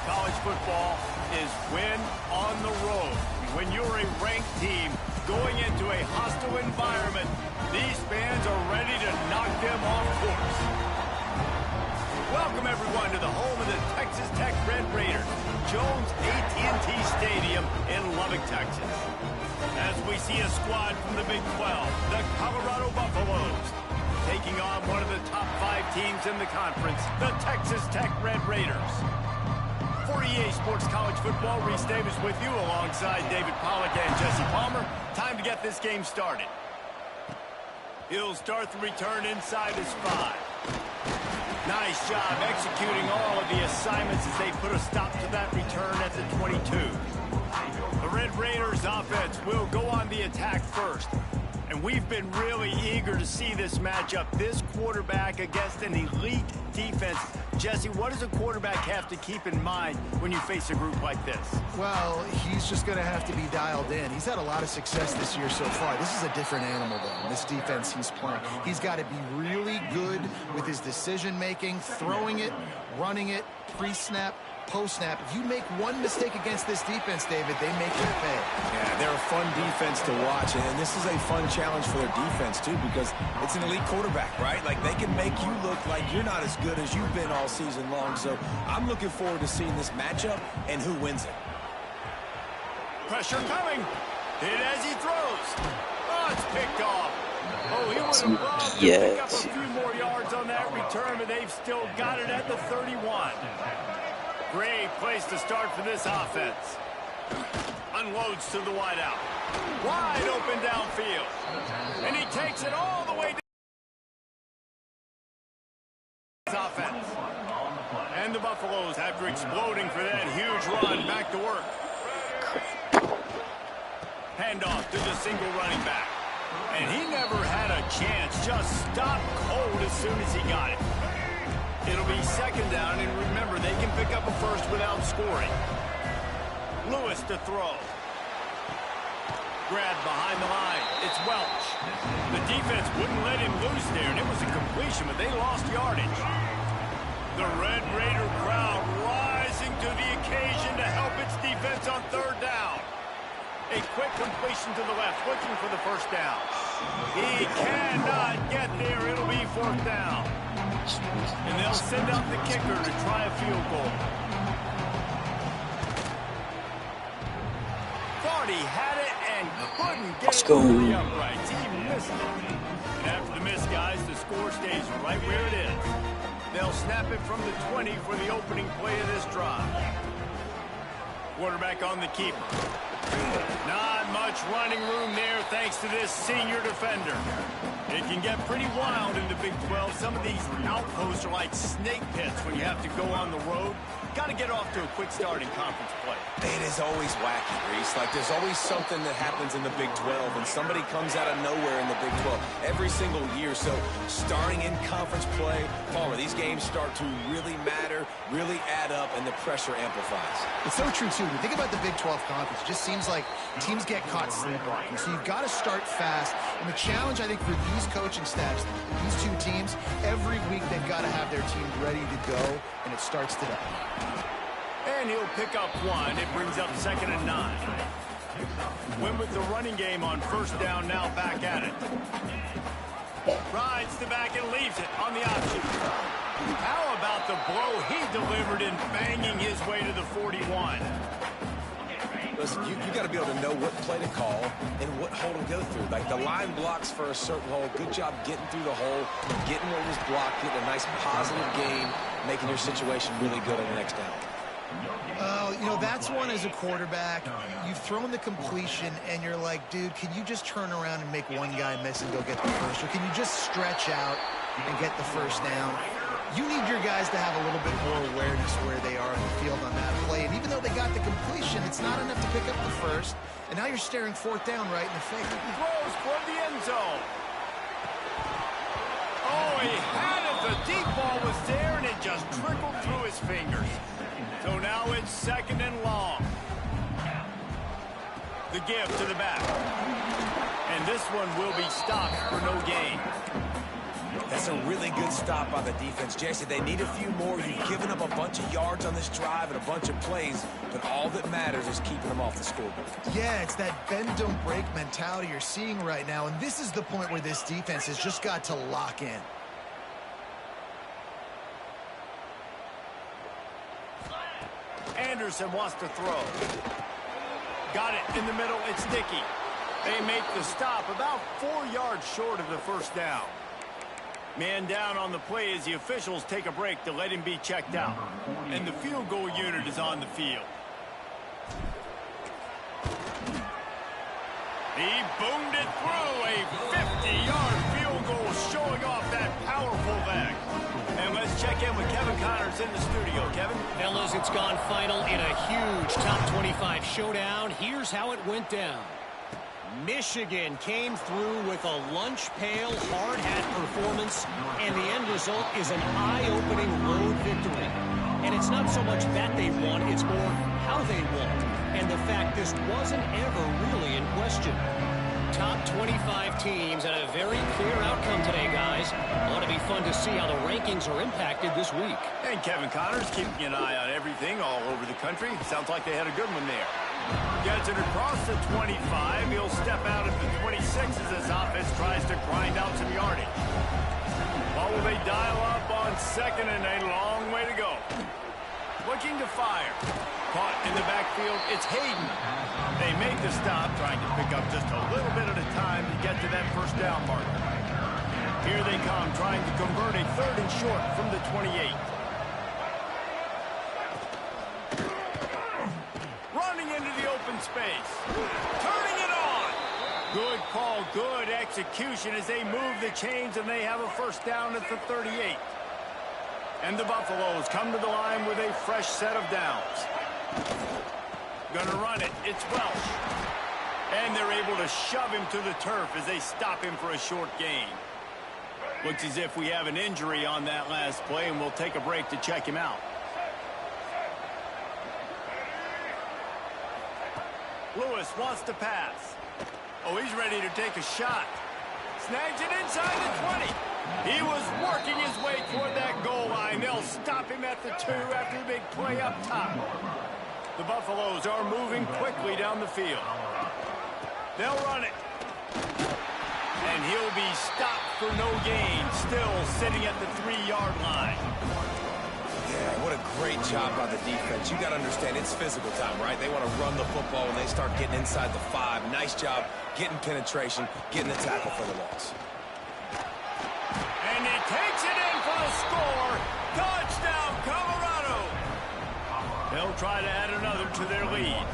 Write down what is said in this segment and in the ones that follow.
college football is win on the road. When you're a ranked team going into a hostile environment, these fans are ready to knock them off course. Welcome, everyone, to the home of the Texas Tech Red Raiders, Jones AT&T Stadium in Lubbock, Texas. As we see a squad from the Big 12, the Colorado Buffaloes, taking on one of the top 5 teams in the conference, the Texas Tech Red Raiders. For EA Sports College Football, Reese Davis with you alongside David Pollack and Jesse Palmer. Time to get this game started. He'll start the return inside his 5. Nice job executing all of the assignments as they put a stop to that return at the 22. The Red Raiders offense will go on the attack first. And we've been really eager to see this matchup. This quarterback against an elite defense. Jesse, what does a quarterback have to keep in mind when you face a group like this? Well, he's just going to have to be dialed in. He's had a lot of success this year so far. This is a different animal, though, this defense he's playing. He's got to be really good with his decision-making, throwing it, running it, pre-snap, post-snap. If you make one mistake against this defense, David, they make you pay. Yeah, they're a fun defense to watch, and this is a fun challenge for their defense, too, because it's an elite quarterback, right? Like, they can make you look like you're not as good as you've been all season long, so I'm looking forward to seeing this matchup and who wins it. Pressure coming. Hit as he throws. Oh, it's picked off. Oh, he would have loved to pick up a few more yards on that return, but they've still got it at the 31. Great place to start for this offense. Unloads to the wideout. Wide open downfield. And he takes it all the way down. Offense. And the Buffaloes, after exploding for that huge run, back to work. Handoff to the single running back. And he never had a chance. Just stopped cold as soon as he got it. It'll be second down, and remember, they can pick up a first without scoring. Lewis to throw. Grabbed behind the line. It's Welch. The defense wouldn't let him loose there, and it was a completion, but they lost yardage. The Red Raider crowd rising to the occasion to help its defense on third down. A quick completion to the left, looking for the first down. He cannot get there. It'll be fourth down. And they'll send out the kicker to try a field goal. Thought he had it and couldn't get it over the uprights. He missed it. And after the miss, guys, the score stays right where it is. They'll snap it from the 20 for the opening play of this drive. Quarterback on the keeper. Not much running room there thanks to this senior defender. It can get pretty wild in the Big 12. Some of these outposts are like snake pits when you have to go on the road. Got to get off to a quick start in conference play. It is always wacky, Reese. Like, there's always something that happens in the Big 12, and somebody comes out of nowhere in the Big 12 every single year. So, starting in conference play, Palmer, these games start to really matter, really add up, and the pressure amplifies. It's so true, too. When you think about the Big 12 conference, it just seems like teams get caught sleepwalking. So, you've got to start fast. And the challenge, I think, for these coaching staffs, these two teams, every week they've got to have their team ready to go, and it starts today. And he'll pick up one. It brings up 2nd and 9. Win with the running game on first down, now back at it. Rides the back and leaves it on the option. How about the blow he delivered in banging his way to the 41? Listen, you got to be able to know what play to call and what hole to go through. Like, the line blocks for a certain hole. Good job getting through the hole, getting what was blocked, getting a nice positive gain, making your situation really good on the next down. You know, that's one as a quarterback. You've thrown the completion, and you're like, dude, can you just turn around and make one guy miss and go get the first? Or can you just stretch out and get the first down? You need your guys to have a little bit more awareness where they are in the field on that play. And even though they got the completion, it's not enough to pick up the first. And now you're staring fourth down right in the face. Throws for the end zone. Oh, he had it. The deep ball was there, and it just trickled through his fingers. So now it's 2nd and long. The give to the back. And this one will be stopped for no gain. That's a really good stop by the defense. Jesse, they need a few more. You've given up a bunch of yards on this drive and a bunch of plays, but all that matters is keeping them off the scoreboard. Yeah, it's that bend, don't break mentality you're seeing right now, and this is the point where this defense has just got to lock in. Anderson wants to throw. Got it in the middle. It's Dickey. They make the stop about 4 yards short of the first down. Man down on the play as the officials take a break to let him be checked out. And the field goal unit is on the field. He boomed it through. A 50-yard field goal showing off that powerful back. And let's check in with Kevin Connors in the studio. Kevin? Fellas, it's gone final in a huge top 25 showdown. Here's how it went down. Michigan came through with a lunch pail hard hat performance, and the end result is an eye-opening road victory. And it's not so much that they won, it's more how they won, and the fact this wasn't ever really in question. Top 25 teams and a very clear outcome today, guys. Ought to be fun to see how the rankings are impacted this week. And Kevin Connors keeping an eye on everything all over the country. Sounds like they had a good one there. Gets it across the 25. He'll step out at the 26 as this offense tries to grind out some yardage. What will they dial up on second and a long way to go? Looking to fire. Caught in the backfield. It's Hayden. They make the stop, trying to pick up just a little bit at a time to get to that first down marker. Here they come, trying to convert a 3rd and short from the 28. Running into the open space. Turning it on. Good call, good execution as they move the chains and they have a first down at the 38. And the Buffaloes come to the line with a fresh set of downs. Gonna run it. It's Welch. And they're able to shove him to the turf as they stop him for a short gain. Looks as if we have an injury on that last play, and we'll take a break to check him out. Lewis wants to pass. Oh, he's ready to take a shot. Snags it inside the 20. He was working his way toward that goal line. They'll stop him at the 2 after the big play up top. The Buffaloes are moving quickly down the field. They'll run it. And he'll be stopped for no gain, still sitting at the 3-yard line. Yeah, what a great job by the defense. You got to understand, it's physical time, right? They want to run the football when they start getting inside the 5. Nice job getting penetration, getting the tackle for the loss. And he takes it in for the score. Touchdown, Colorado. They'll try to add another to their lead.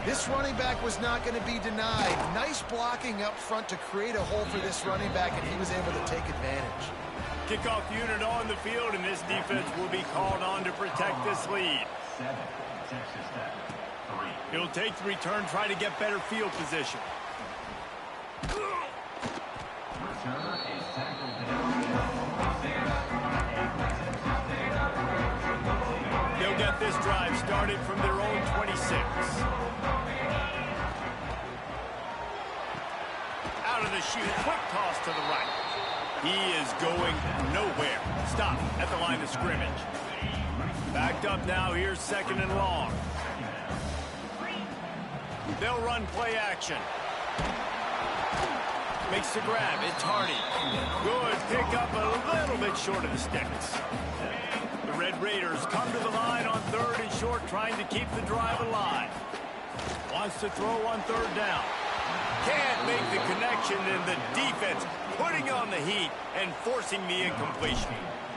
This running back was not going to be denied. Nice blocking up front to create a hole for this running back, and he was able to take advantage. Kickoff unit on the field, and this defense will be called on to protect this lead. He'll take the return, try to get better field position. They'll get this drive started from their own 26. Out of the chute, quick toss to the right. He is going nowhere. Stop at the line of scrimmage. Backed up now. Here's 2nd and long. They'll run play action. Makes the grab. It's Hardy. Good pick up a little bit short of the sticks. The Red Raiders come to the line on 3rd and short, trying to keep the drive alive. Wants to throw on 3rd down. Can't make the connection, and the defense putting on the heat and forcing the incompletion.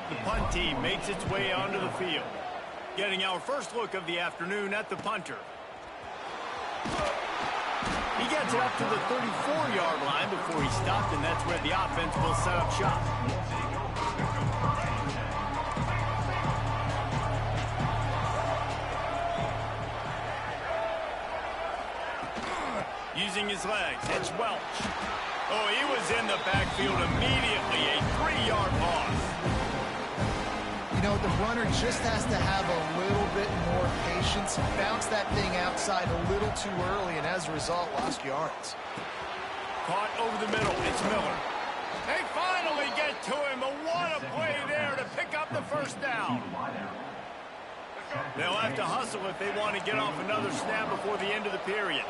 The punt team makes its way onto the field. Getting our first look of the afternoon at the punter. He gets it up to the 34-yard line before he stopped, and that's where the offense will set up shop. Using his legs, it's Welch. Oh, he was in the backfield immediately. A 3-yard loss. You know, the runner just has to have a little bit more patience. Bounce that thing outside a little too early, and as a result, lost yards. Caught over the middle. It's Miller. They finally get to him, but what a play there to pick up the first down. They'll have to hustle if they want to get off another snap before the end of the period.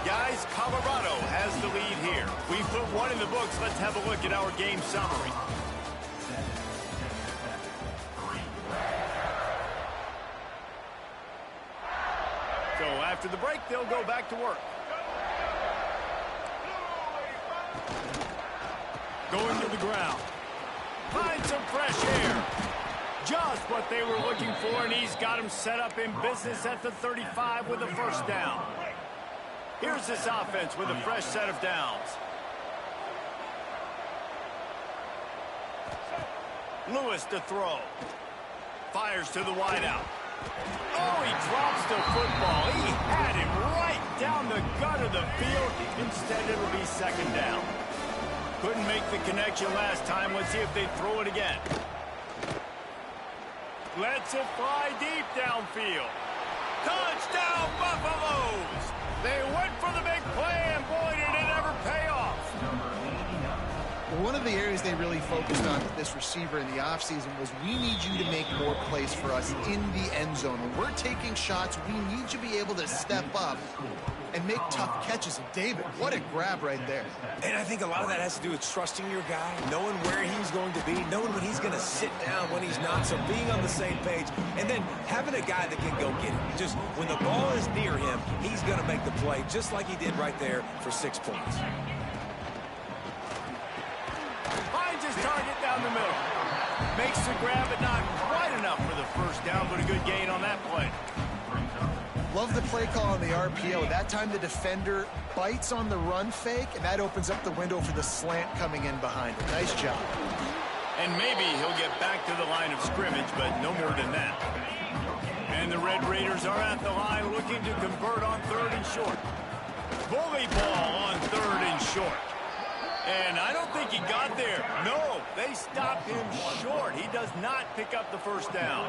Guys, Colorado has the lead here. We put one in the books. Let's have a look at our game summary. So after the break, they'll go back to work. Going to the ground. Find some fresh air. Just what they were looking for, and he's got him set up in business at the 35 with a first down. Here's this offense with a fresh set of downs. Lewis to throw. Fires to the wideout. Oh, he drops the football. He had him right down the gut of the field. Instead, it'll be second down. Couldn't make the connection last time. Let's see if they throw it again. Lets it fly deep downfield. Touchdown, Buffaloes! They went for the big play, and boy, did it ever pay off. One of the areas they really focused on with this receiver in the offseason was we need you to make more plays for us in the end zone. When we're taking shots, we need you to be able to step up and make tough catches. And David, what a grab right there. And I think a lot of that has to do with trusting your guy, knowing where he's going to be, knowing when he's going to sit down, when he's not, so being on the same page, and then having a guy that can go get it. Just when the ball is near him, he's going to make the play, just like he did right there for 6 points. Finds his target down the middle. Makes the grab, but not quite enough for the first down, but a good gain on that play. Love the play call on the RPO. That time the defender bites on the run fake, and that opens up the window for the slant coming in behind him. Nice job. And maybe he'll get back to the line of scrimmage, but no more than that. And the Red Raiders are at the line looking to convert on 3rd and short. Bully ball on 3rd and short. And I don't think he got there. No, they stopped him short. He does not pick up the first down.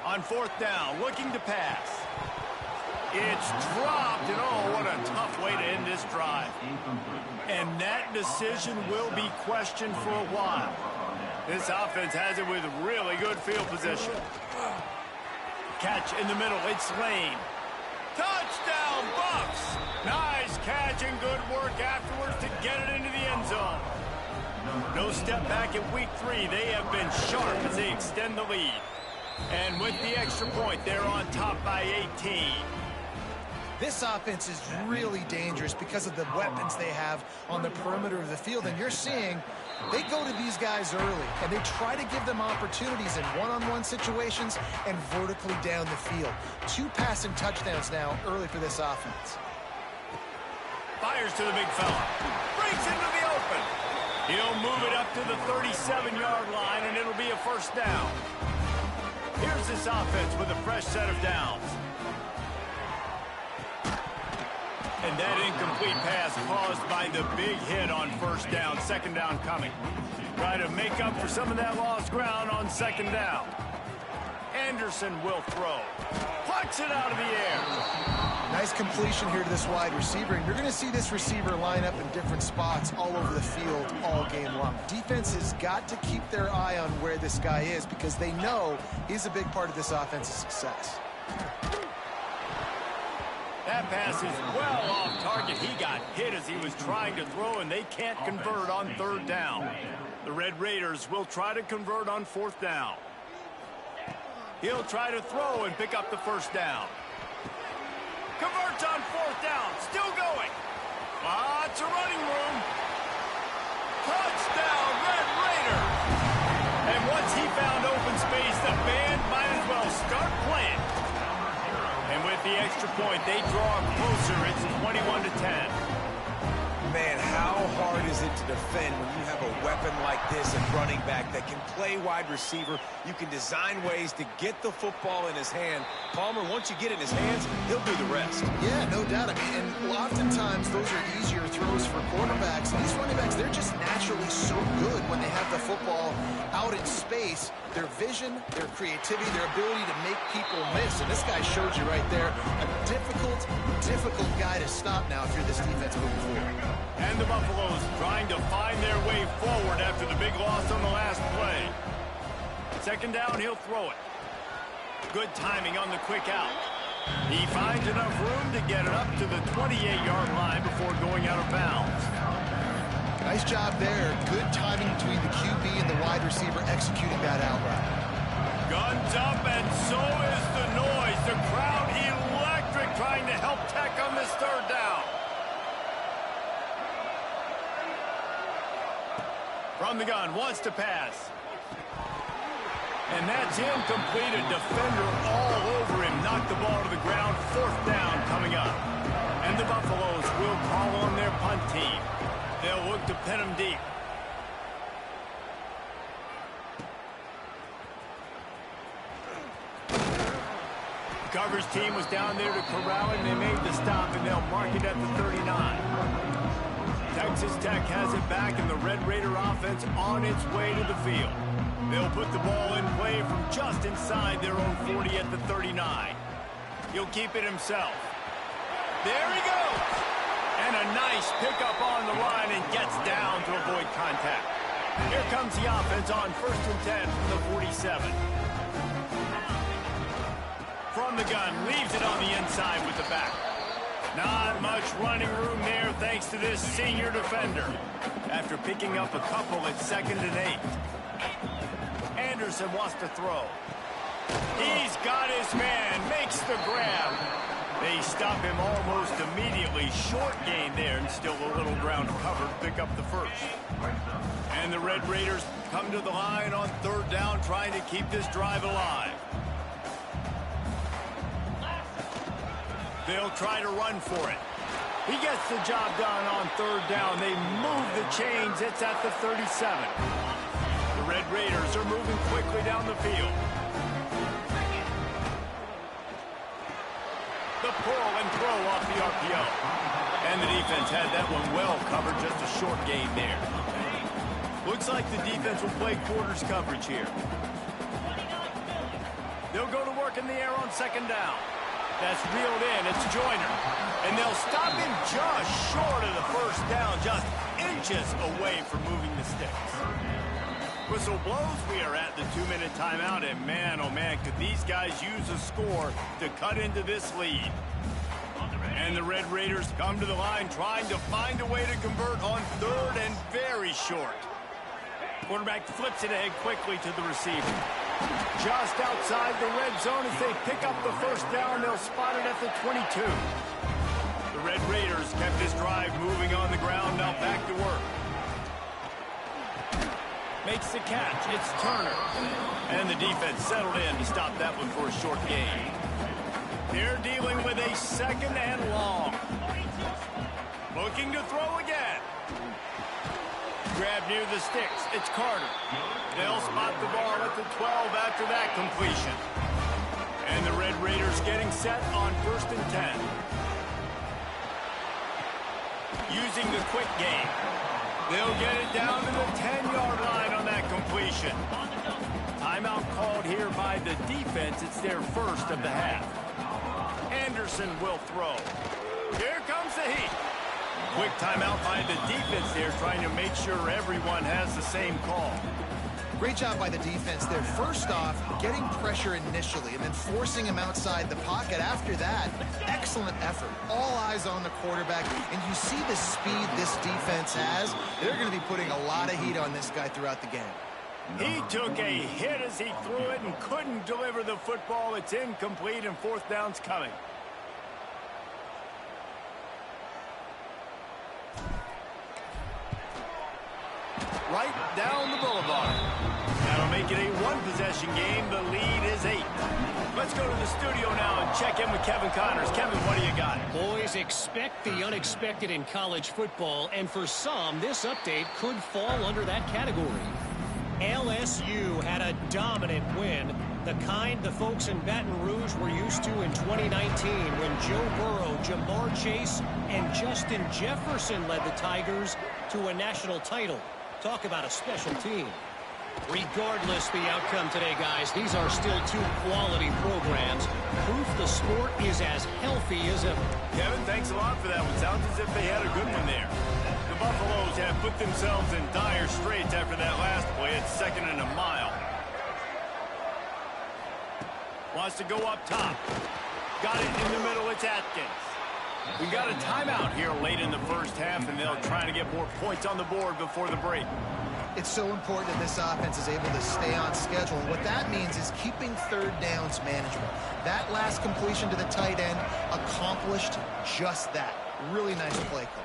On 4th down, looking to pass. It's dropped, and oh, what a tough way to end this drive. And that decision will be questioned for a while. This offense has it with really good field position. Catch in the middle, it's Lane. Touchdown, Bucks! Nice catch and good work afterwards to get it into the end zone. No step back in week 3. They have been sharp as they extend the lead. And with the extra point, they're on top by 18. This offense is really dangerous because of the weapons they have on the perimeter of the field. And you're seeing they go to these guys early, and they try to give them opportunities in one-on-one situations and vertically down the field. 2 passing touchdowns now early for this offense. Fires to the big fella. Breaks into the open. He'll move it up to the 37-yard line, and it'll be a first down. Here's this offense with a fresh set of downs. And that incomplete pass caused by the big hit on first down. 2nd down coming. Try to make up for some of that lost ground on 2nd down. Anderson will throw. Plucks it out of the air. Nice completion here to this wide receiver. And you're going to see this receiver line up in different spots all over the field all game long. Defense has got to keep their eye on where this guy is because they know he's a big part of this offense's success. That pass is well off target. He got hit as he was trying to throw, and they can't convert on 3rd down. The Red Raiders will try to convert on 4th down. He'll try to throw and pick up the first down. Converts on 4th down. Still going. Lots of running room. Touchdown, Red Raiders. And once he found open space, the band might as well start playing. And with the extra point, they draw closer. It's 21-10. Man, how hard is it to defend when you have a weapon like this at running back that can play wide receiver? You can design ways to get the football in his hand. Palmer, once you get it in his hands, he'll do the rest. Yeah, no doubt. I mean, and oftentimes those are easier throws for quarterbacks. These running backs, they're just naturally so good when they have the football out in space, their vision, their creativity, their ability to make people miss. And this guy showed you right there, a difficult guy to stop now if you're this defense moving forward. And the Buffaloes trying to find their way forward after the big loss on the last play. Second down, he'll throw it. Good timing on the quick out. He finds enough room to get it up to the 28-yard line before going out of bounds. Nice job there. Good timing between the QB and the wide receiver executing that out route. Guns up, and so is the noise. The crowd electric trying to help Tech on this third down. From the gun, wants to pass. And that's incomplete. A defender all over him. Knocked the ball to the ground. Fourth down coming up. And the Buffaloes will call on their punt team. They'll look to pin him deep. The coverage team was down there to corral him. They made the stop, and they'll mark it at the 39. Texas Tech has it back, and the Red Raider offense on its way to the field. They'll put the ball in play from just inside their own 40 at the 39. He'll keep it himself. There he goes! And a nice pickup on the line and gets down to avoid contact. Here comes the offense on 1st and 10 from the 47. From the gun, leaves it on the inside with the back. Not much running room there thanks to this senior defender. After picking up a couple at 2nd and 8. Anderson wants to throw. He's got his man, makes the grab. They stop him almost immediately. Short gain there, and still a little ground covered. Pick up the first. And the Red Raiders come to the line on 3rd down, trying to keep this drive alive. They'll try to run for it. He gets the job done on 3rd down. They move the chains. It's at the 37. The Red Raiders are moving quickly down the field. The pull and throw off the RPO. And the defense had that one well covered, just a short gain there. Looks like the defense will play quarters coverage here. They'll go to work in the air on 2nd down. That's reeled in. It's Joyner. And they'll stop him just short of the 1st down, just inches away from moving the sticks. Whistle blows. We are at the 2-minute timeout, and man, oh man, could these guys use a score to cut into this lead. And the Red Raiders come to the line trying to find a way to convert on 3rd and very short. Quarterback flips it ahead quickly to the receiver. Just outside the red zone as they pick up the 1st down. They'll spot it at the 22. The Red Raiders kept this drive moving on the ground. Now back to work. Makes the catch. It's Turner. And the defense settled in to stop that one for a short gain. They're dealing with a 2nd and long. Looking to throw again. Grab near the sticks. It's Carter. They'll spot the ball at the 12 after that completion. And the Red Raiders getting set on 1st and 10. Using the quick game. They'll get it down to the 10-yard line on that completion. Timeout called here by the defense. It's their first of the half. Anderson will throw. Here comes the heat. Quick timeout by the defense there, trying to make sure everyone has the same call. Great job by the defense there. First off, getting pressure initially and then forcing him outside the pocket. After that, excellent effort. All eyes on the quarterback. And you see the speed this defense has. They're going to be putting a lot of heat on this guy throughout the game. He took a hit as he threw it and couldn't deliver the football. It's incomplete, and 4th down's coming. Right down the boulevard. That'll make it a 1-possession game. The lead is 8. Let's go to the studio now and check in with Kevin Connors. Kevin, what do you got? Boys, expect the unexpected in college football, and for some, this update could fall under that category. LSU had a dominant win, the kind the folks in Baton Rouge were used to in 2019 when Joe Burrow, Jamar Chase, and Justin Jefferson led the Tigers to a national title. Talk about a special team. Regardless the outcome today, guys, these are still two quality programs. Proof the sport is as healthy as ever. Kevin, thanks a lot for that one. Sounds as if they had a good one there. The Buffaloes have put themselves in dire straits after that last play at 2nd and a mile. Wants to go up top. Got it in the middle. It's Atkins. We got a timeout here late in the first half, and they'll try to get more points on the board before the break. It's so important that this offense is able to stay on schedule. And what that means is keeping third downs manageable. That last completion to the tight end accomplished just that. Really nice play call.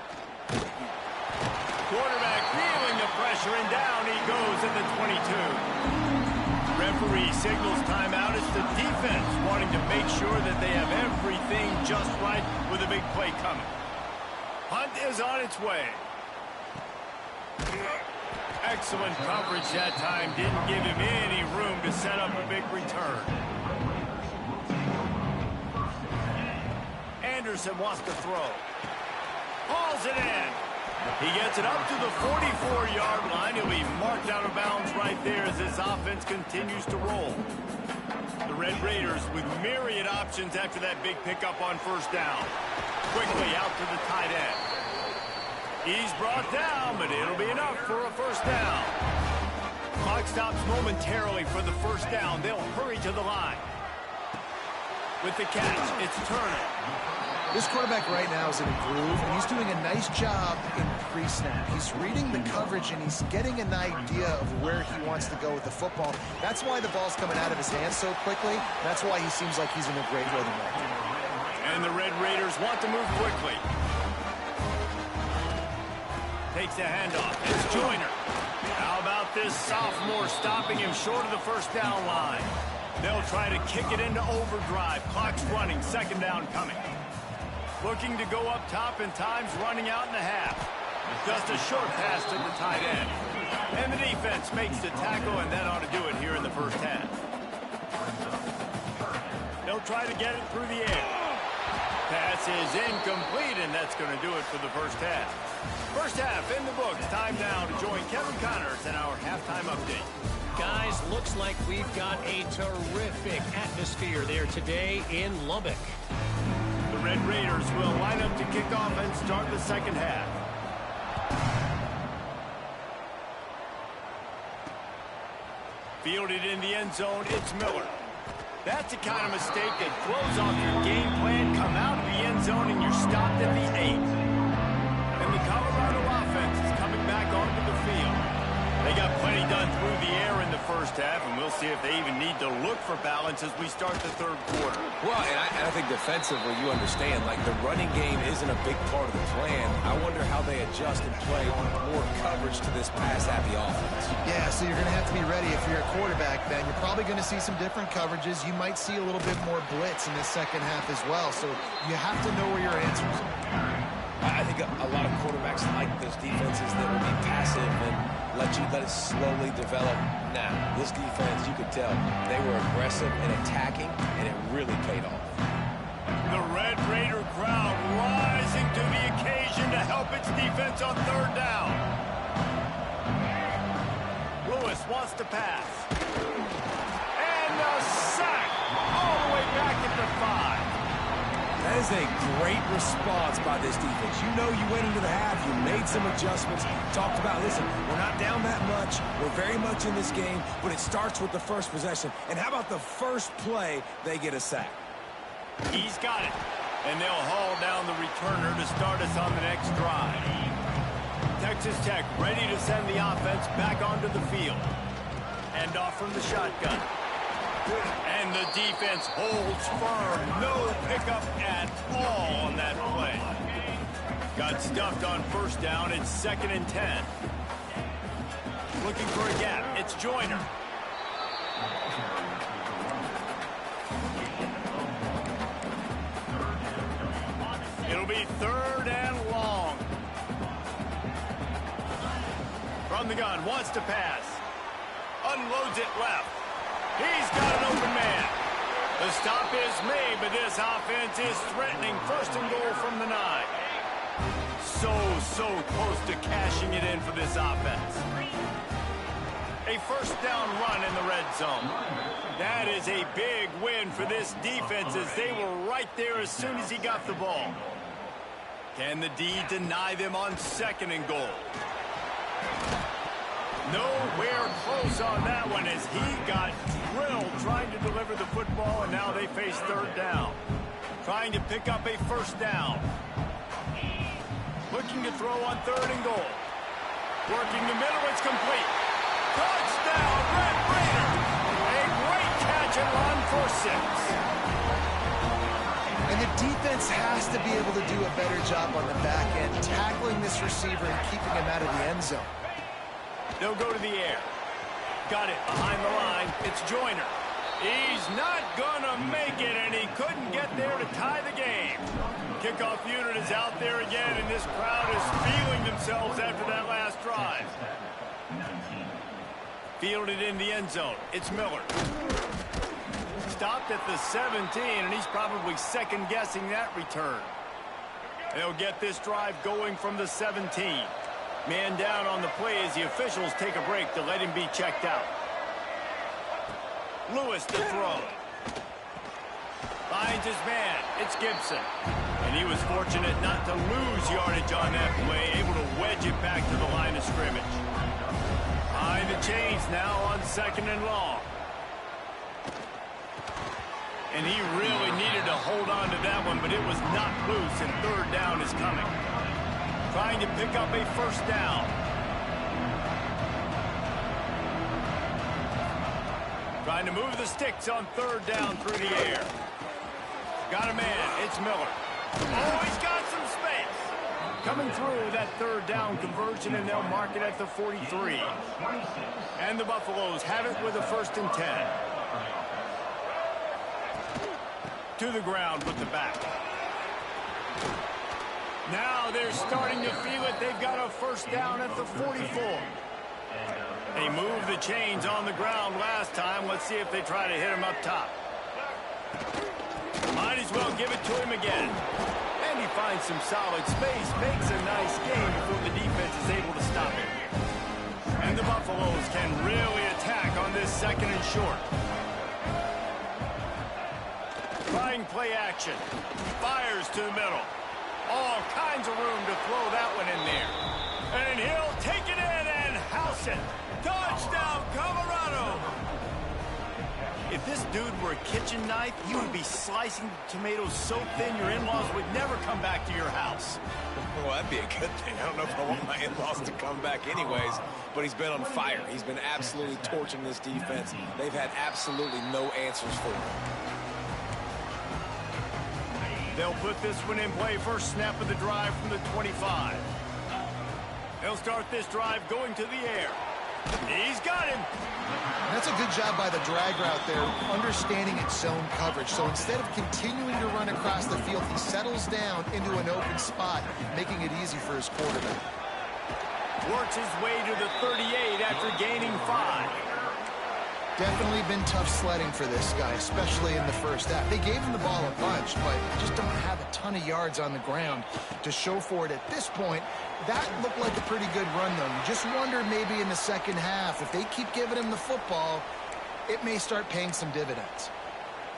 Quarterback feeling the pressure, and down he goes at the 22. Referee signals timeout. It's the defense wanting to make sure that they have everything just right with a big play coming. Hunt is on its way. Excellent coverage that time. Didn't give him any room to set up a big return. Anderson wants to throw. Hauls it in. He gets it up to the 44-yard line. He'll be marked out of bounds right there as this offense continues to roll. The Red Raiders with myriad options after that big pickup on first down. Quickly out to the tight end. He's brought down, but it'll be enough for a first down. Clock stops momentarily for the first down. They'll hurry to the line. With the catch, it's Turner. This quarterback right now is in a groove, and he's doing a nice job in pre-snap. He's reading the coverage, and he's getting an idea of where he wants to go with the football. That's why the ball's coming out of his hands so quickly. That's why he seems like he's in a great rhythm right now. And the Red Raiders want to move quickly. Takes the handoff. It's Joyner. How about this sophomore stopping him short of the first down line? They'll try to kick it into overdrive. Clock's running. Second down coming. Looking to go up top, and time's running out in the half. Just a short pass to the tight end. And the defense makes the tackle, and that ought to do it here in the first half. They'll try to get it through the air. Pass is incomplete, and that's going to do it for the first half. First half in the books. Time now to join Kevin Connors in our halftime update. Guys, looks like we've got a terrific atmosphere there today in Lubbock. The Red Raiders will line up to kick off and start the second half. Fielded in the end zone, it's Miller. That's the kind of mistake that throws off your game plan. Come out of the end zone and you're stopped at the 8. And the Colorado offense is coming back onto the field. They got plenty done through the air in the first half, and we'll see if they even need to look for balance as we start the third quarter. Well, and I think defensively, you understand, like the running game isn't a big part of the plan. I wonder how they adjust and play more coverage to this pass-happy offense. Yeah, so you're going to have to be ready if you're a quarterback, Ben. You're probably going to see some different coverages. You might see a little bit more blitz in the second half as well, so you have to know where your answers are. I think a lot of quarterbacks like those defenses that will be passive and let it slowly develop. Now, this defense, you could tell, they were aggressive and attacking, and it really paid off. The Red Raider crowd rising to the occasion to help its defense on third down. Lewis wants to pass. And a sack all the way back at the 5. That is a great response by this defense. You know you went into the half, you made some adjustments, talked about, listen, we're not down that much, we're very much in this game, but it starts with the first possession. And how about the first play, they get a sack? He's got it. And they'll haul down the returner to start us on the next drive. Texas Tech ready to send the offense back onto the field. Hand off from the shotgun. And the defense holds firm. No pickup at all on that play. Got stuffed on first down. It's 2nd and 10. Looking for a gap. It's Joyner. It'll be 3rd and long. From the gun. Wants to pass. Unloads it left. He's got an open man. The stop is made, but this offense is threatening. 1st and goal from the 9. So close to cashing it in for this offense. A first down run in the red zone. That is a big win for this defense as they were right there as soon as he got the ball. Can the D deny them on 2nd and goal? Nowhere close on that one as he got drilled trying to deliver the football, and now they face 3rd down. Trying to pick up a first down. Looking to throw on 3rd and goal. Working the middle, it's complete. Touchdown, Red Raiders! A great catch and run for 6. And the defense has to be able to do a better job on the back end, tackling this receiver and keeping him out of the end zone. They'll go to the air. Got it behind the line. It's Joyner. He's not gonna make it, and he couldn't get there to tie the game. Kickoff unit is out there again, and this crowd is feeling themselves after that last drive. Fielded in the end zone. It's Miller. Stopped at the 17, and he's probably second-guessing that return. They'll get this drive going from the 17. Man down on the play as the officials take a break to let him be checked out. Lewis to throw. Finds his man. It's Gibson. And he was fortunate not to lose yardage on that play, able to wedge it back to the line of scrimmage. Behind the chains now on 2nd and long. And he really needed to hold on to that one, but it was not loose, and 3rd down is coming. Trying to pick up a first down. Trying to move the sticks on 3rd down through the air. Got a man. It's Miller. Oh, he's got some space. Coming through that 3rd down conversion, and they'll mark it at the 43. And the Buffaloes have it with a 1st and 10. To the ground with the back. Now they're starting to feel it. They've got a first down at the 44. They moved the chains on the ground last time. Let's see if they try to hit him up top. Might as well give it to him again. And he finds some solid space. Makes a nice game before the defense is able to stop him. And the Buffaloes can really attack on this 2nd and short. Trying play action. Fires to the middle. All kinds of room to throw that one in there. And he'll take it in and house it. Touchdown, Colorado! If this dude were a kitchen knife, you would be slicing tomatoes so thin your in-laws would never come back to your house. Well, that'd be a good thing. I don't know if I want my in-laws to come back anyways, but he's been on fire. He's been absolutely torching this defense. They've had absolutely no answers for him. They'll put this one in play. First snap of the drive from the 25. They'll start this drive going to the air. He's got him. That's a good job by the drag route there, understanding its zone coverage. So instead of continuing to run across the field, he settles down into an open spot, making it easy for his quarterback. Works his way to the 38 after gaining 5. Definitely been tough sledding for this guy, especially in the first half. They gave him the ball a bunch, but just don't have a ton of yards on the ground to show for it at this point. That looked like a pretty good run, though. You just wonder maybe in the second half, if they keep giving him the football, it may start paying some dividends.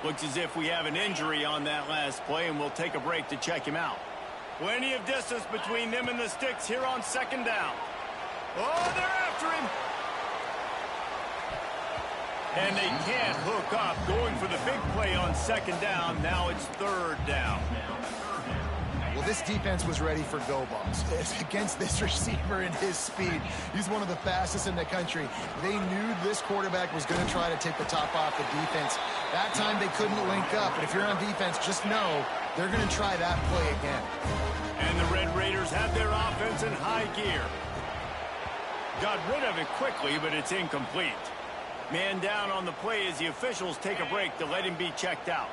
Looks as if we have an injury on that last play, and we'll take a break to check him out. Plenty of distance between them and the sticks here on 2nd down. Oh, they're after him. And they can't hook up. Going for the big play on 2nd down. Now it's 3rd down. Well, this defense was ready for go balls. Against this receiver and his speed, he's one of the fastest in the country. They knew this quarterback was going to try to take the top off the defense. That time they couldn't link up. But if you're on defense, just know they're going to try that play again. And the Red Raiders have their offense in high gear. Got rid of it quickly, but it's incomplete. Man down on the play as the officials take a break to let him be checked out.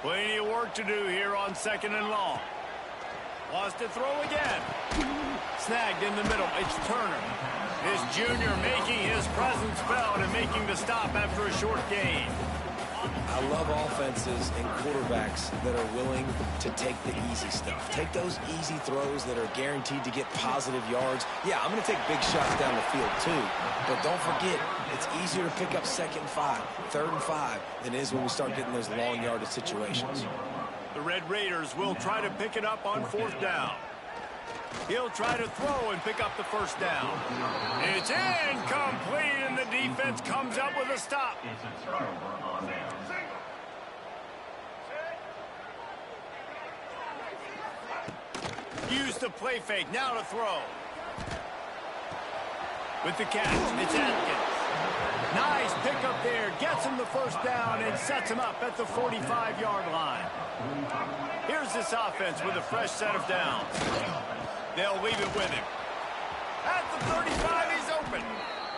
Plenty of work to do here on 2nd and long. Lost to throw again. Snagged in the middle. It's Turner. This junior making his presence felt and making the stop after a short gain. I love offenses and quarterbacks that are willing to take the easy stuff. Take those easy throws that are guaranteed to get positive yards. Yeah, I'm going to take big shots down the field too. But don't forget, it's easier to pick up 2nd and 5, 3rd and 5 than it is when we start getting those long yardage situations. The Red Raiders will try to pick it up on 4th down. He'll try to throw and pick up the 1st down. It's incomplete, and the defense comes up with a stop. Use the play fake, now to throw. With the catch, it's Atkins. Nice pickup there, gets him the 1st down and sets him up at the 45-yard line. Here's this offense with a fresh set of downs. They'll leave it with him. At the 35, he's open.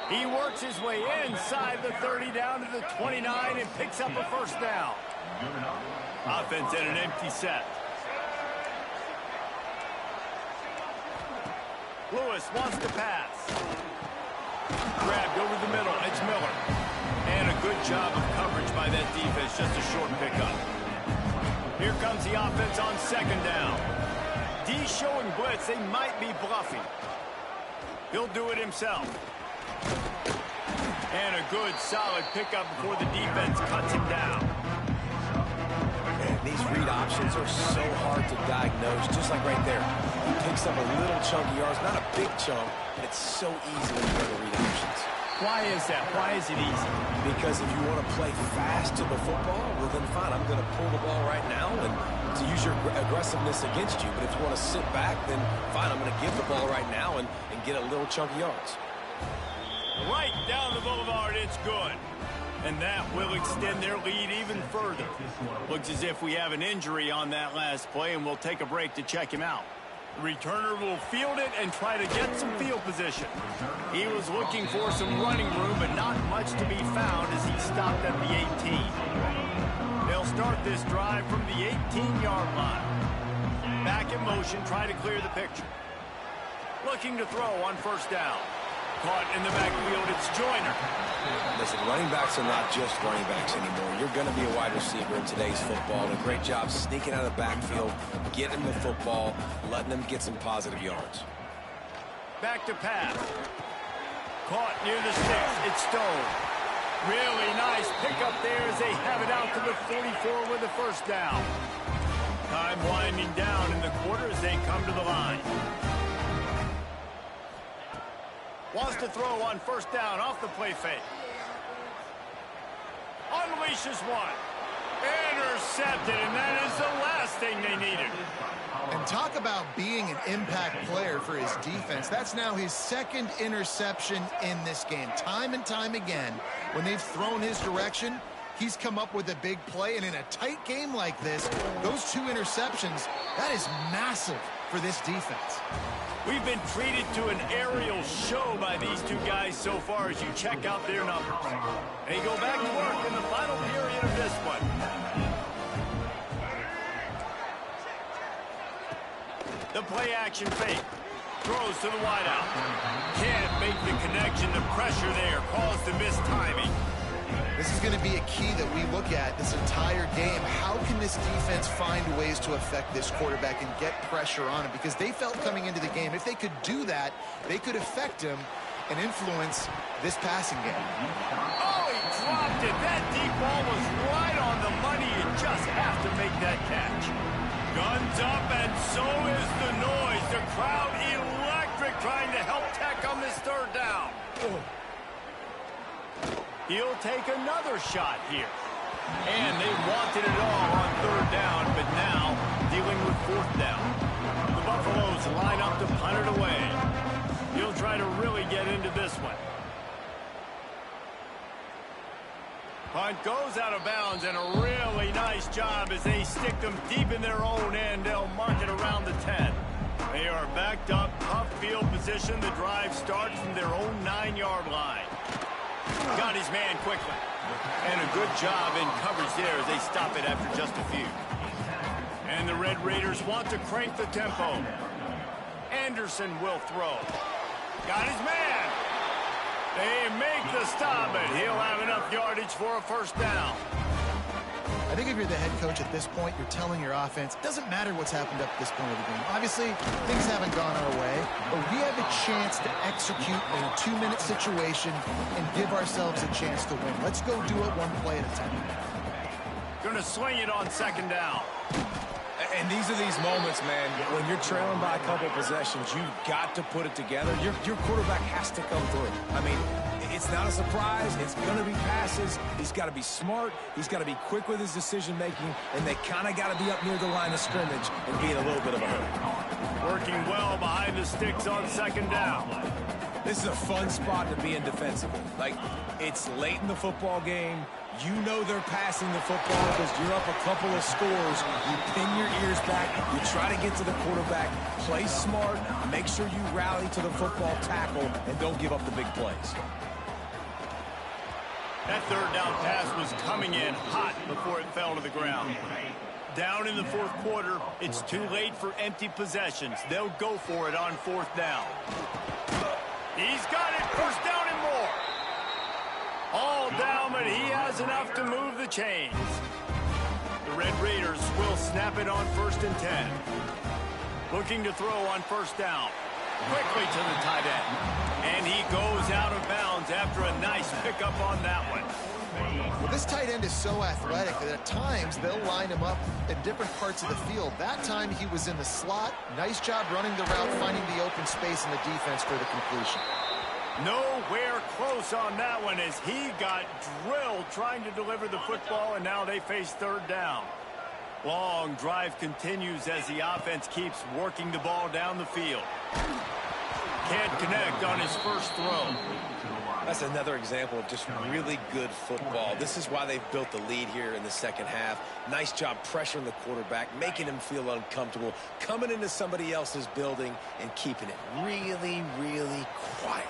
He works his way inside the 30 down to the 29 and picks up a 1st down. Offense at an empty set. Lewis wants to pass. Grabbed over the middle. It's Miller. And a good job of coverage by that defense. Just a short pickup. Here comes the offense on 2nd down. D showing blitz. They might be bluffing. He'll do it himself. And a good, solid pickup before the defense cuts him down. And these read options are so hard to diagnose, just like right there. He picks up a little chunky yards, not a big chunk, but it's so easy when you go to read options. Why is that? Why is it easy? Because if you want to play fast to the football, well then fine, I'm going to pull the ball right now and to use your aggressiveness against you. But if you want to sit back, then fine, I'm going to give the ball right now and get a little chunky yards. Right down the boulevard, it's good. And that will extend their lead even further. Looks as if we have an injury on that last play, and we'll take a break to check him out. The returner will field it and try to get some field position. He was looking for some running room, but not much to be found as he stopped at the 18. They'll start this drive from the 18-yard line. Back in motion, try to clear the picture. Looking to throw on 1st down. Caught in the backfield, it's Joyner. Listen, running backs are not just running backs anymore. You're going to be a wide receiver in today's football. And a great job sneaking out of the backfield, getting the football, letting them get some positive yards. Back to pass. Caught near the sticks. It's Stone. Really nice pickup there as they have it out to the 44 with the 1st down. Time winding down in the quarter as they come to the line. Wants to throw on 1st down off the play fake. Unleashes one. Intercepted, and that is the last thing they needed. And talk about being an impact player for his defense. That's now his 2nd interception in this game. Time and time again, when they've thrown his direction, he's come up with a big play. And in a tight game like this, those 2 interceptions, that is massive for this defense. We've been treated to an aerial show by these 2 guys so far as you check out their numbers. They go back to work in the final period of this one. The play action fake. Throws to the wideout. Can't make the connection. The pressure there caused the mistiming. This is going to be a key that we look at this entire game. How can this defense find ways to affect this quarterback and get pressure on him? Because they felt coming into the game, if they could do that, they could affect him and influence this passing game. Oh, he dropped it. That deep ball was right on the money. You just have to make that catch. Guns up, and so is the noise. The crowd electric trying to help Tech on this 3rd down. He'll take another shot here. And they wanted it all on 3rd down, but now dealing with 4th down. The Buffaloes line up to punt it away. He'll try to really get into this one. Punt goes out of bounds, and a really nice job as they stick them deep in their own end. They'll mark it around the 10. They are backed up, tough field position. The drive starts from their own 9-yard line. Got his man quickly. And a good job in coverage there as they stop it after just a few. And the Red Raiders want to crank the tempo. Anderson will throw. Got his man. They make the stop, but he'll have enough yardage for a 1st down. I think if you're the head coach at this point, you're telling your offense, it doesn't matter what's happened up to this point of the game. Obviously, things haven't gone our way, but we have a chance to execute in a 2-minute situation and give ourselves a chance to win. Let's go do it one play at a time. Going to swing it on second down. And these are these moments, man, when you're trailing by a couple possessions, you've got to put it together. Your quarterback has to come through. I mean, it's not a surprise. It's going to be passes. He's got to be smart. He's got to be quick with his decision-making, and they kind of got to be up near the line of scrimmage and be in a little bit of a hurry. Working well behind the sticks on second down. This is a fun spot to be in defensively. Like, it's late in the football game. You know they're passing the football because you're up a couple of scores. You pin your ears back. You try to get to the quarterback. Play smart. Make sure you rally to the football tackle and don't give up the big plays. That third down pass was coming in hot before it fell to the ground. Down in the fourth quarter, it's too late for empty possessions. They'll go for it on fourth down. He's got it. First down and more. All down, but he has enough to move the chains. The Red Raiders will snap it on 1st and 10. Looking to throw on first down. Quickly to the tight end. And he goes out of bounds after a nice pickup on that one. Well, this tight end is so athletic that at times they'll line him up in different parts of the field. That time he was in the slot. Nice job running the route, finding the open space in the defense for the completion. Nowhere close on that one as he got drilled trying to deliver the football, and now they face third down. Long drive continues as the offense keeps working the ball down the field. Can't connect on his first throw. That's another example of just really good football. This is why they've built the lead here in the second half. Nice job pressuring the quarterback, making him feel uncomfortable, coming into somebody else's building and keeping it really, really quiet.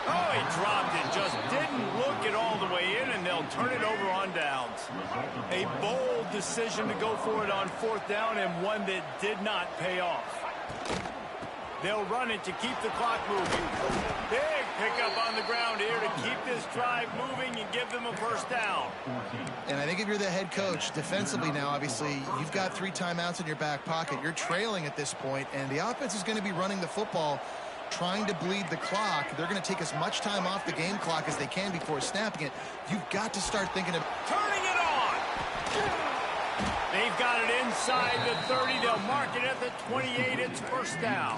Oh, he dropped it. Just didn't look it all the way in, and they'll turn it over on downs. A bold decision to go for it on fourth down, and one that did not pay off. They'll run it to keep the clock moving. Big pickup on the ground here to keep this drive moving and give them a first down. And I think if you're the head coach, defensively now, obviously, you've got 3 timeouts in your back pocket. You're trailing at this point, and the offense is going to be running the football, trying to bleed the clock. They're going to take as much time off the game clock as they can before snapping it. You've got to start thinking of turning it on. They've got it inside the 30. They'll mark it at the 28. It's first down.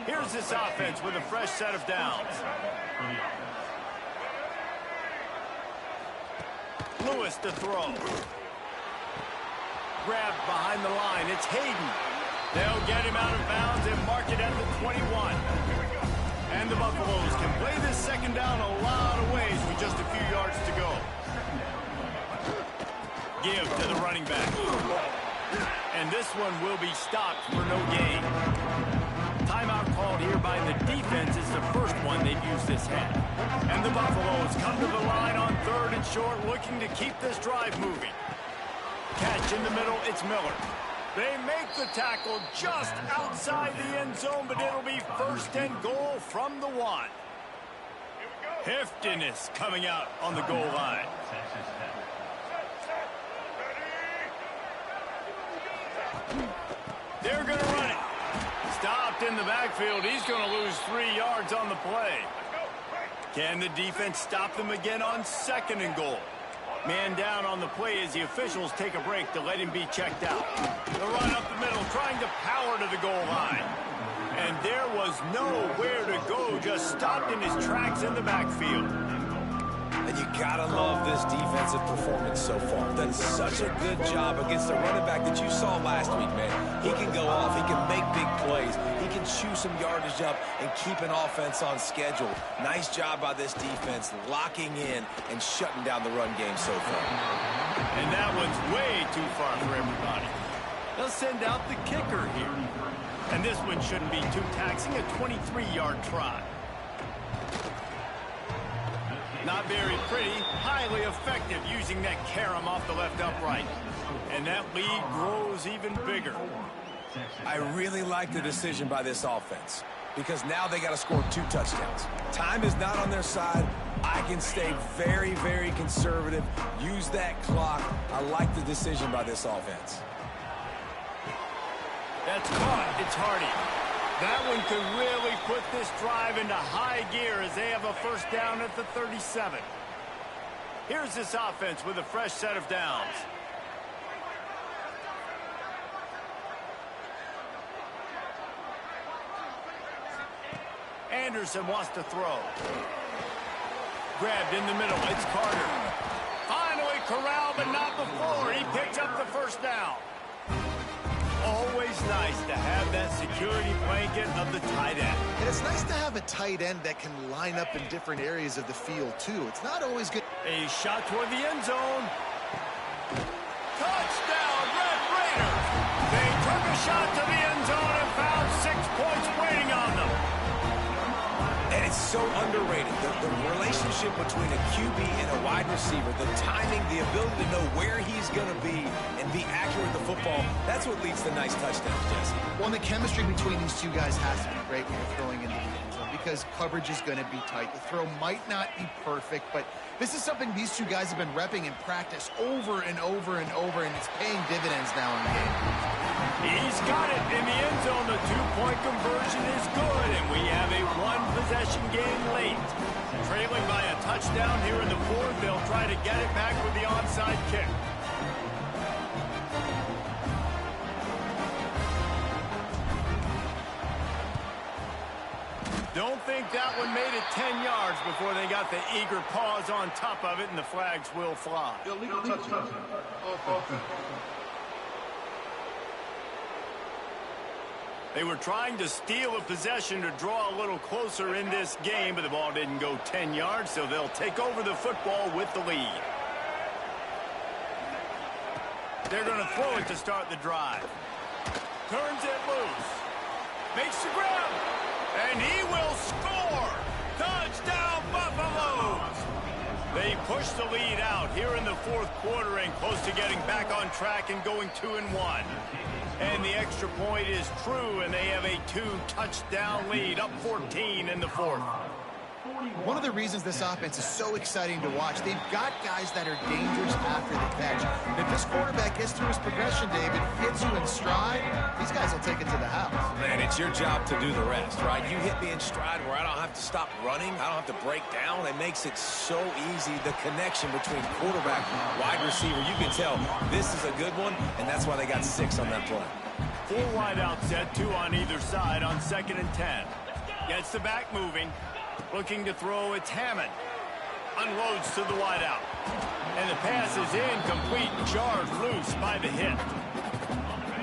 Here's this offense with a fresh set of downs. Lewis to throw. Grabbed behind the line. It's Hayden. They'll get him out of bounds and mark it at the 21. And the Buffaloes can play this second down a lot of ways with just a few yards to go. Give to the running back. And this one will be stopped for no gain. Timeout called here by the defense is the first one they've used this half. And the Buffaloes come to the line on 3rd and short, looking to keep this drive moving. Catch in the middle, it's Miller. They make the tackle just outside the end zone, but it'll be 1st and goal from the 1. Heftiness coming out on the goal line. They're going to run it. Stopped in the backfield. He's going to lose 3 yards on the play. Can the defense stop them again on 2nd and goal? Man down on the play as the officials take a break to let him be checked out. The run up the middle, trying to power to the goal line. And there was nowhere to go, just stopped in his tracks in the backfield. And you gotta love this defensive performance so far. Done such a good job against the running back that you saw last week, man. He can go off, he can make big plays, he can chew some yardage up and keep an offense on schedule. Nice job by this defense locking in and shutting down the run game so far. And that one's way too far for everybody. They'll send out the kicker here. And this one shouldn't be too taxing, a 23-yard try. Not very pretty, highly effective using that carom off the left upright. And that lead grows even bigger. I really like the decision by this offense. because now they got to score 2 touchdowns. Time is not on their side. I can stay very, very conservative. Use that clock. I like the decision by this offense. That's caught. It's Hardy. That one could really put this drive into high gear as they have a first down at the 37. Here's this offense with a fresh set of downs. Anderson wants to throw. Grabbed in the middle. It's Carter. Finally corralled, but not before. He picks up the first down. Always nice to have that security blanket of the tight end. And it's nice to have a tight end that can line up in different areas of the field, too. It's not always good. A shot toward the end zone. Touchdown, Red Raiders. They took a shot to the end zone and found 6 points waiting on them. And it's so underrated. The relationship between a QB and a wide receiver, the timing, the ability to know where he's going to be and be accurate with the football, that's what leads to nice touchdowns, Jesse. Well, and the chemistry between these two guys has to be great when you're throwing into the end zone because coverage is going to be tight. The throw might not be perfect, but this is something these two guys have been repping in practice over and over and over, and it's paying dividends now in the game. He's got it in the end zone. The 2-point conversion is good, and we have a one-possession game late. Trailing by a touchdown here in the 4th. They'll try to get it back with the onside kick. Don't think that one made it 10 yards before they got the eager paws on top of it, and the flags will fly. Illegal touchdown. They were trying to steal a possession to draw a little closer in this game, but the ball didn't go 10 yards, so they'll take over the football with the lead. They're going to throw it to start the drive. Turns it loose. Makes the grab. And he will score. Touchdown, Buffaloes. They push the lead out here in the 4th quarter and close to getting back on track and going 2-1. And the extra point is true, and they have a 2-touchdown lead, up 14 in the 4th. One of the reasons this offense is so exciting to watch, they've got guys that are dangerous after the catch. And if this quarterback gets through his progression, David, hits you in stride, these guys will take it to the house. Man, it's your job to do the rest, right? You hit me in stride where I don't have to stop running. I don't have to break down. It makes it so easy. The connection between quarterback and wide receiver, you can tell this is a good one, and that's why they got 6 on that play. 4 wide out set, 2 on either side on 2nd and 10. Gets the back moving. Looking to throw, it's Hammond. Unloads to the wideout. And the pass is incomplete, jarred loose by the hit.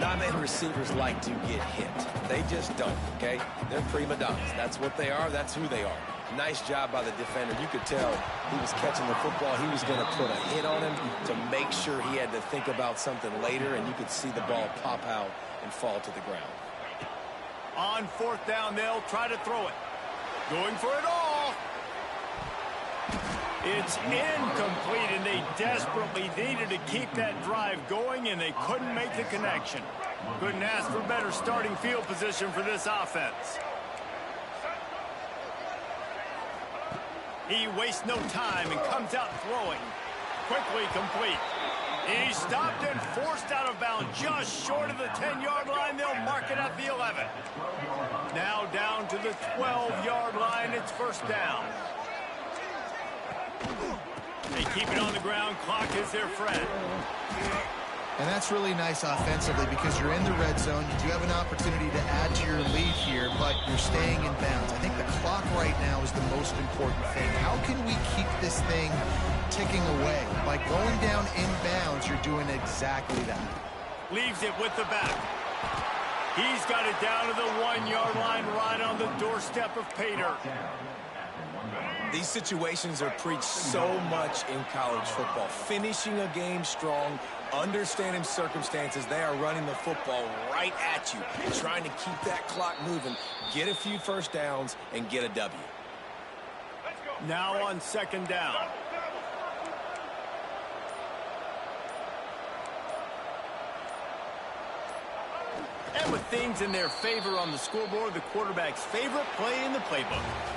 Not many receivers like to get hit. They just don't, okay? They're prima donnas. That's what they are. That's who they are. Nice job by the defender. You could tell he was catching the football. He was going to put a hit on him to make sure he had to think about something later, and you could see the ball pop out and fall to the ground. On 4th down, they'll try to throw it. Going for it all. It's incomplete, and they desperately needed to keep that drive going, and they couldn't make the connection. Couldn't ask for better starting field position for this offense. He wastes no time and comes out throwing. Quickly complete. He's stopped and forced out of bounds just short of the 10-yard line. They'll mark it at the 11. Now down to the 12-yard line. It's first down. They keep it on the ground. Clock is their friend. And that's really nice offensively because you're in the red zone. You do have an opportunity to add to your lead here, but you're staying in bounds. I think the clock right now is the most important thing. How can we keep this thing ticking away? By going down in bounds, you're doing exactly that. Leaves it with the back. He's got it down to the 1-yard line right on the doorstep of Pater. These situations are preached so much in college football. Finishing a game strong, understanding circumstances. They are running the football right at you, trying to keep that clock moving, get a few first downs, and get a W. Now on 2nd down. And with things in their favor on the scoreboard, the quarterback's favorite play in the playbook.